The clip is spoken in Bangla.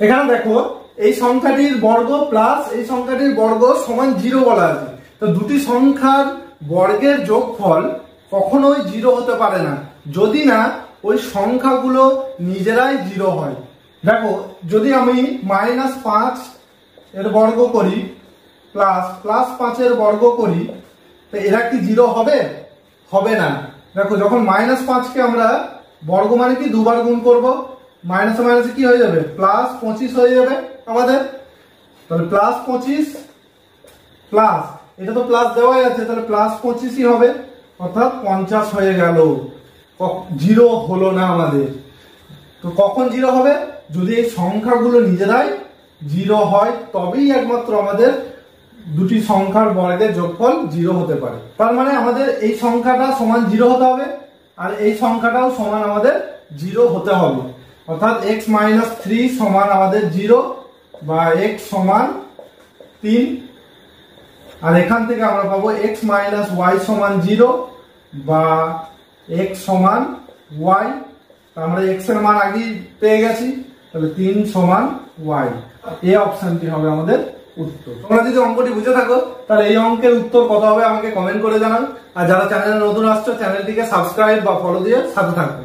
এখানে দেখো এই সংখ্যাটির বর্গ প্লাস এই সংখ্যাটির বর্গ সমান 0 বলা আছে। তো দুটি সংখ্যার বর্গের যোগফল কখনোই 0 হতে পারে না যদি না ওই সংখ্যাগুলো নিজেরাই 0 হয়। দেখো যদি আমি -5 এর বর্গ করি প্লাস +5 এর বর্গ করি, তো এরা কি 0 হবে? হবে না। দেখো যখন -5 কে আমরা বর্গ মানে কি দুবার গুণ করব, মাইনাসে মাইনাসে কি হয়ে যাবে +25 হয়ে যাবে আমাদের। তাহলে +25 প্লাস এটা তো প্লাস দেওয়াই আছে, তাহলে +25ই হবে, অর্থাৎ 50 হয়ে গেল। 0 হলো না আমাদের। তো কখন 0 হবে? যদি এই সংখ্যাগুলো নিজেরাই 0 হয় তবেই একমাত্র আমাদের দুটি সংখ্যার বর্গের যোগফল 0 হতে পারে। তার মানে আমাদের এই সংখ্যাটা সমান 0 হতে হবে আর এই সংখ্যাটাও সমান আমাদের 0 হতে হবে, অর্থাৎ x - 3 সমান আমাদের 0 বা x সমান 3। আর এখান থেকে আমরা পাবো x - y সমান 0 বা x সমান y। আমরা x এর মান আগেই পেয়ে গেছি, তাহলে 3 সমান y। এই অপশনটি হবে আমাদের উত্তর। তোমরা যদি অঙ্কটি বুঝে থাকো তাহলে এই অঙ্কের উত্তর কত হবে আমাকে কমেন্ট করে জানাও। আর যারা চ্যানেলে নতুন আসছো চ্যানেলটিকে সাবস্ক্রাইব বা ফলো দিয়ে সাথে থাকবে।